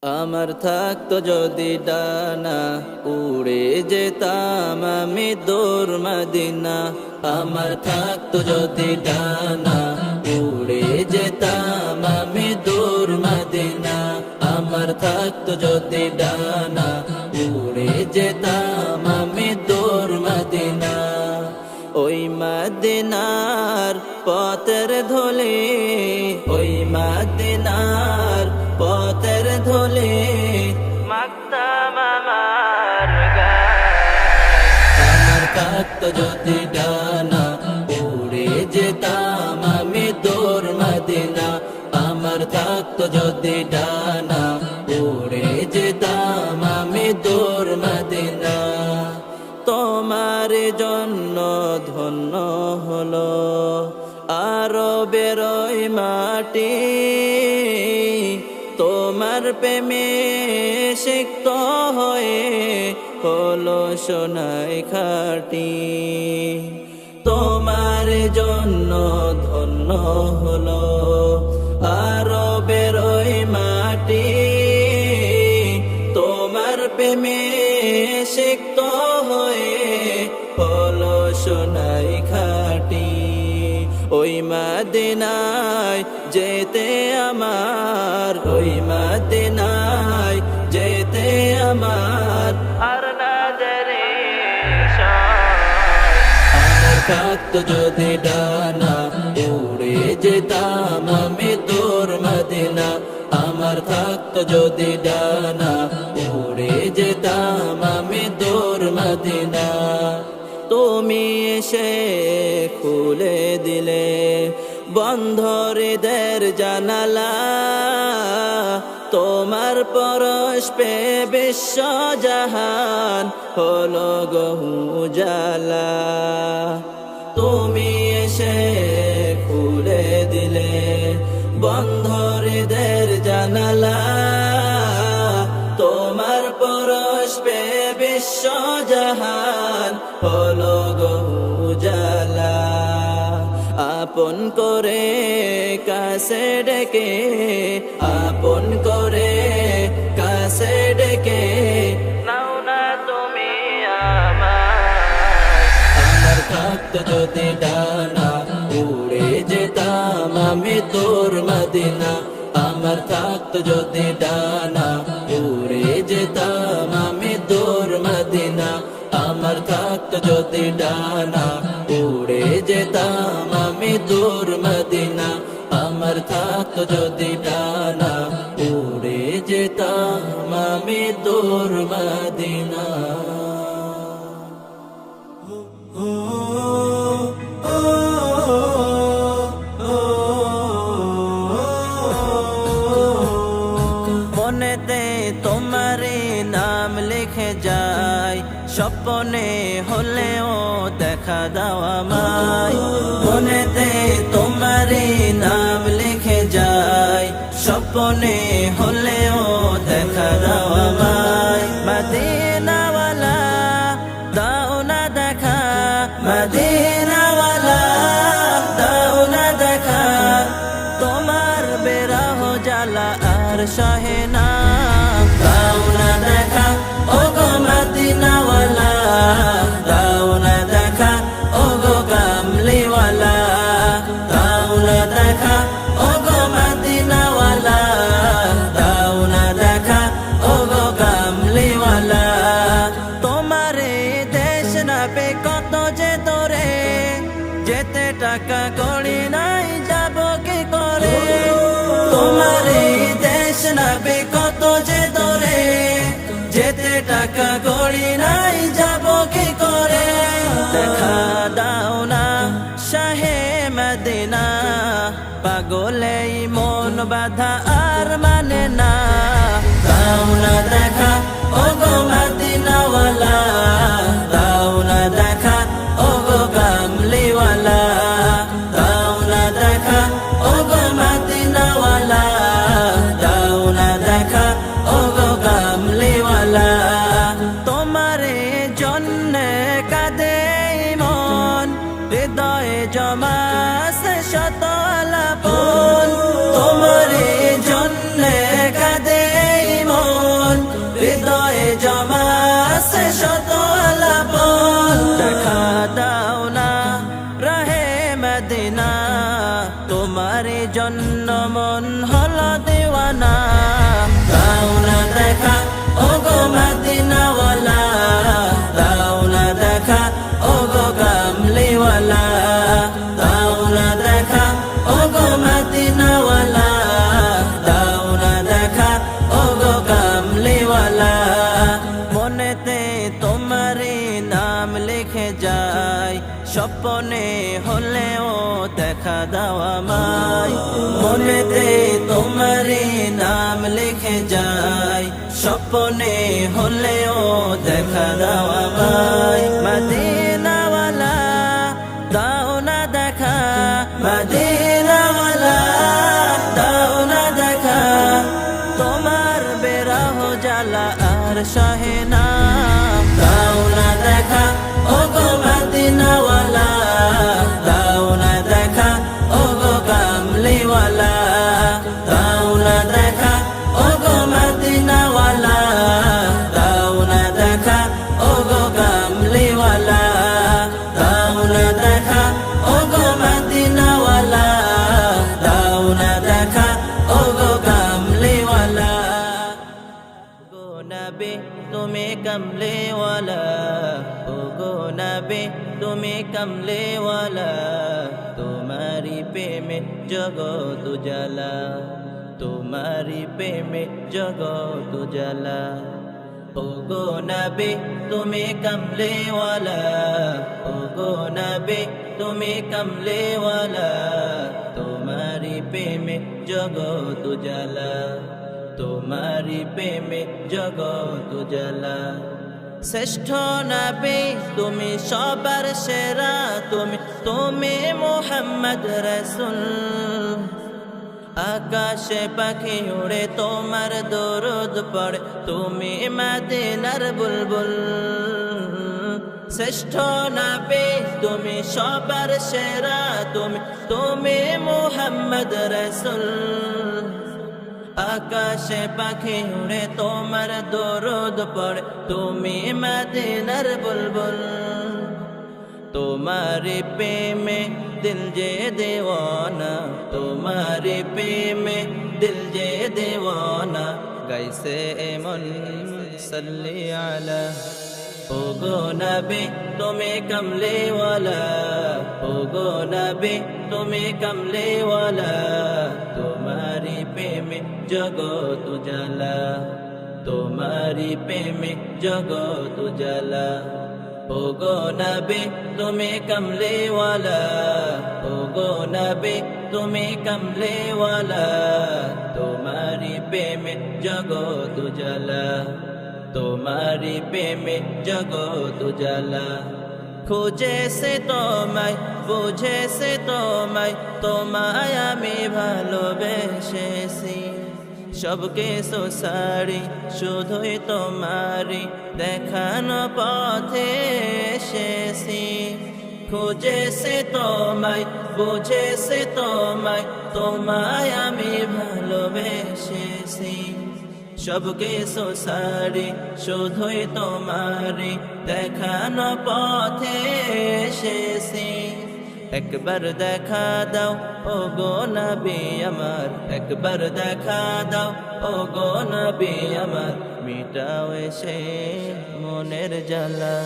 আমার থাকতো যদি ডানা উড়ে যেতাম আমি দূর মদিনা। আমার থাকতো যদি ডানা উড়ে যেতাম আমি দূর মদিনা। আমার থাকতো যদি ডানা উড়ে যেতাম আমি দূর মদিনা। ওই মদিনার পথের ধুলি, ওই মদিনার পথের ধুলি মাখতাম আমার গায়ে। আমার থাকতো যদি ডানা উড়ে যেতাম আমি দূর মদিনা। আমার থাকতো যদি ডানা উড়ে যেতাম আমি দূর মদিনা। তোমার জন্য ধন্য হলো আরবের ওই মাটি, তোমার প্রেমে সিক্ত হয়ে হলো সোনাই খাঁটি। তোমার জন্য ধন্য হলো আরবের ওই মাটি, তোমার প্রেমে সিক্ত হয়ে হলো সোনাই খাঁটি। ওই মদিনায় যেতে আমার, ওই মদিনায় যেতে আমার আর না জারে আমার থাকতো যদি ডানা উড়ে যেতাম আমি দূর মদিনা। আমার থাকতো যদি ডানা উড়ে যেতাম আমি দূর মদিনা। তুমি এসে খুলে দিলে বন্ধ হৃদয়ের জানালা, তোমার পরশ পে বিশ্ব জাহান হলো গো উজালা। তুমি এসে খুলে দিলে বন্ধ হৃদয়ের জানালা, তোমার পরশ পে বিশ্ব জাহান হলো গো উজালা। আপন করে কাছে ডেকে, আপন করে কাছে ডেকে নাও না তুমি আমায়। আমার থাকতো যদি ডানা উড়ে যেতাম আমি দূর মদিনা। আমার থাকতো যদি ডানা উড়ে যেতাম আমি দূর মদিনা। আমার থাকতো যদি ডানা উড়ে যেতাম আমি দূর মদিনা। আমার থাকতো যদি ডানা উড়ে যেতাম আমি দূর মদিনা। মনেতে তোমারই নাম লিখে যায়, স্বপ্নে হলেও দেখা দাও আমায়। মনেতে তোমারই নাম লিখে যায়, স্বপ্নে হলেও দেখা দাও আমায়। মদিনাওয়ালা দাও না দেখা, মদিনাওয়ালা দাও না দেখা। তোমার বেরাহ জ্বালা আর সহে না, দাও না দেখা ও গো মদিনাওয়ালা। দাও না দেখা ও গো কামলিওয়ালা, দাও না দেখা ও গো মদিনাওয়ালা। দাও না দেখা ও গো কামলিওয়ালা। তোমার দেশ না পে কত যে তোরে, যেতে টাকা কড়ি নাই যাব কি করে। তোমার দেশ না পে কত যে তোরে, যেতে টাকা কড়ি নাই যাব কি করে। দেখা দাও না শাহে মদিনা, পাগলে মন বাধা আর মানে না। দাও না দেখা ও গো মদিনাওয়ালা, দাও না দেখা ও গো কামলিওয়ালা। দাও না দেখা ও গো মদিনাওয়ালা, দাও না দেখা ও গো কামলিওয়ালা। তোমারে জন্যে কাঁদে মন, হৃদয়ে জমা সে শত আলাপন। তোমারে হলেও দেখা দাও আমায়, মনেতে তোমারই নাম লিখে যাই, স্বপ্নে হলেও দেখা দাও আমায়। মদিনাওয়ালা দাও না দেখা, মদিনাওয়ালা দাও না দেখা, তোমার বেরাহ জ্বালা আর সহে না, দাও না দেখা ও গো মদিনাওয়ালা, দাও না দেখা ও গো কামলিওয়ালা, দাও না দেখা ও গো মদিনাওয়ালা, দাও না দেখা ও গো কামলিওয়ালা, দাও না দেখা ও গো মদিনাওয়ালা, দাও না দেখা ও গো কামলিওয়ালা। গো নবী তুমি কমলিওয়ালা, ও গো নবী তুমি কমলিওয়ালা, তোমারি প্রেমে জগৎ উজালা, তোমারি প্রেমে জগৎ উজালা। ও গো নবী তুমি কমলিওয়ালা, ও গো নবী তুমি কমলিওয়ালা, তোমারি প্রেমে জগৎ উজালা, তোমারি প্রেমে জগৎ উজালা। শ্রেষ্ঠ নবী তুমি সবার সেরা, তুমি মুহাম্মদ রাসূল, আকাশে পাখি উড়ে তোমার দরুদ পড়ে, তুমি মদিনার বুলবুল। শ্রেষ্ঠ নবী তুমি সবার সেরা, তুমি মুহাম্মদ রাসূল, আকাশে পাখি উড়ে তোমার দরুদ পড়ে, তুমি মদিনার বুলবুল। তোমারি প্রেমে দিল যে দেওয়ানা, তোমারি প্রেমে দিল যে দেওয়ানা, গাইছে এমন সাল্লি আলা। ও গো নবী তুমি কমলিওয়ালা, ও গো নবী তুমি কমলিওয়ালা, তোমারি প্রেমে জগৎ উজালা, তোমারি প্রেমে জগৎ উজালা। ও গো নবী তুমি কমলিওয়ালা, ও গো নবী তুমি কমলিওয়ালা, তোমারি প্রেমে জগৎ উজালা, তোমারি প্রেমে জগৎ উজালা। খুঁজে সে তোমায় বুঝে সে তোমায়, তোমায় আমি ভালোবেসেছি, সবকে সারি শুধুই তোমারি দেখানো পথে এসেছি। খুঁজে সে তোমায় বুঝে সে তোমায়, তোমায় আমি ভালোবেসেছি, সবকে সারি শুধুই তোমারি দেখানো পথে এসেছি। একবার দেখা দাও ও গো নবী আমার, একবার দেখা দাও ও গো নবী আমার, মিটাও এসে মনের জ্বালা।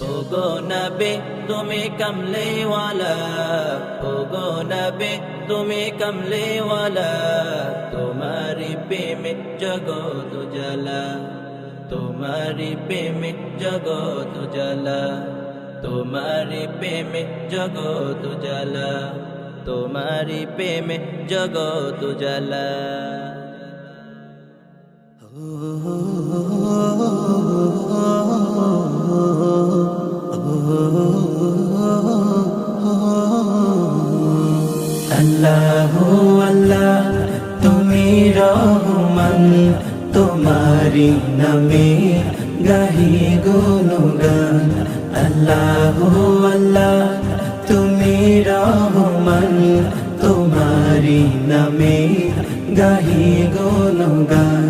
ও গো নবী তুমি কমলিওয়ালা, ও গো নবী তুমি কমলিওয়ালা, তোমারি প্রেমে জগৎ উজালা, তোমারি প্রেমে জগৎ উজালা, তোমারি প্রেমে জগৎ উজালা, তোমারি প্রেমে জগৎ উজালা। আল্লাহু আল্লাহ তুমি রহমান, তোমারি নামে গাহি গুণগান। আল্লাহু আল্লাহ তুমি রহমান, তোমারি নামে গাহি গুণগান।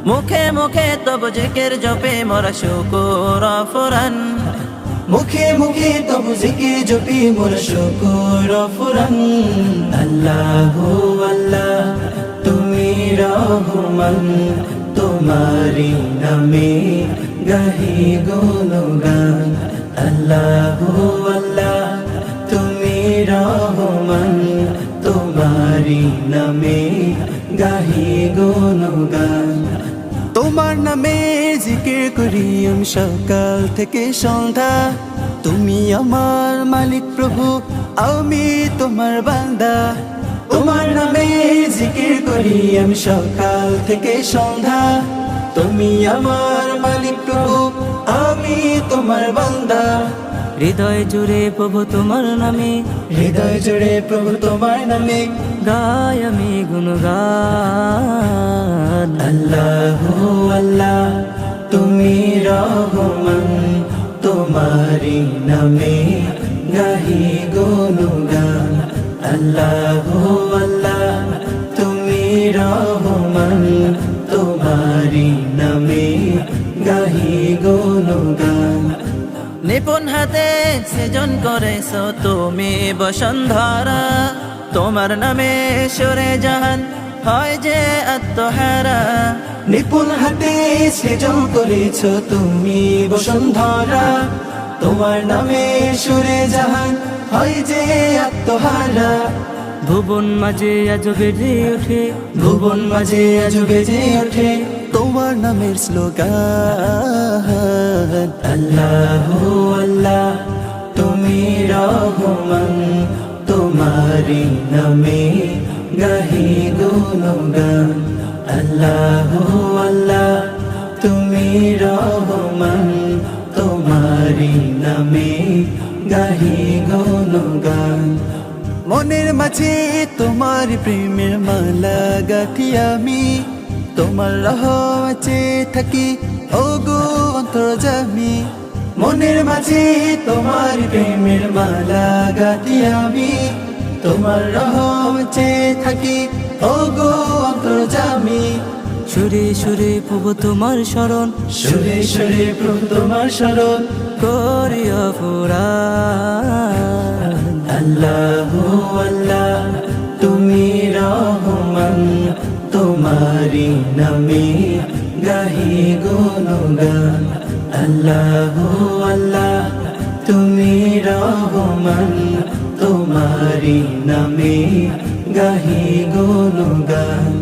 মুখে মুখে তব জিকির জপে মোরা শুকুর ফুরান, মুখে মুখে তব জিকির জপি মোর শুকুর ফুরান। আল্লাহু আল্লাহ তুমি রহমান, তোমারি নামে গাহি গুণগান। আল্লাহু আল্লাহ তুমি রহমান, তোমারি নামে গাহি গুণগান। তোমার নামে জিকির করি আমি সকাল থেকে সন্ধ্যা তুমি আমার মালিক প্রভু আমি তোমার বান্দা তোমার নামে জিকির করি আমি সকাল থেকে সন্ধ্যা তুমি আমার মালিক প্রভু আমি তোমার বান্দা হৃদয় জুড়ে প্রভু তোমার নামে, হৃদয় জুড়ে প্রভু তোমার নামে গায় আমি গুণগান। আল্লাহু আল্লাহ তুমি রহমান তোমারি নামে গাহি গুণগান আল্লাহু আল্লাহ তুমি রহমান তোমারি নামে গাহি গুণগান নিপুণ হাতে সৃজন করেছো তুমি বসুন্ধরা, তোমার নামে সরে জাহান হয় যে আত্মহারা। নিপুণ হাতে সৃজন করেছ তুমি বসুন্ধরা তোমার নামে সুরে জাহান হয় যে আত্মহারা ভুবন মাঝে আজ বেজে ওঠে, ভুবন মাঝে আজ বেজে ওঠে তোমার নামের স্লোগান আল্লাহু আল্লাহ তুমি রহমান তোমারি নামে গাহি গুণগান আল্লাহু আল্লাহ তুমি রহমান তোমারি নামে গাহি গুণগান মনের মাঝে তোমার প্রেমের মালা গাঁথি আমি তোমার রহমতে থাকি ও গো অন্তর্যামী মনের মাঝে তোমার প্রেমের মালা গাঁথি আমি তোমার রহমতে থাকি ও গো অন্তর্যামী সুরে সুরে প্রভু তোমার শরণ, সুরে সুরে প্রভু তোমার শরণ করিয়া পুরাণ। আল্লাহু আল্লাহ তুমি রহমান তোমারি নামে গাহি গুণগান আল্লাহু আল্লাহ তুমি রহমান তোমারি নামে গাহি গুণগান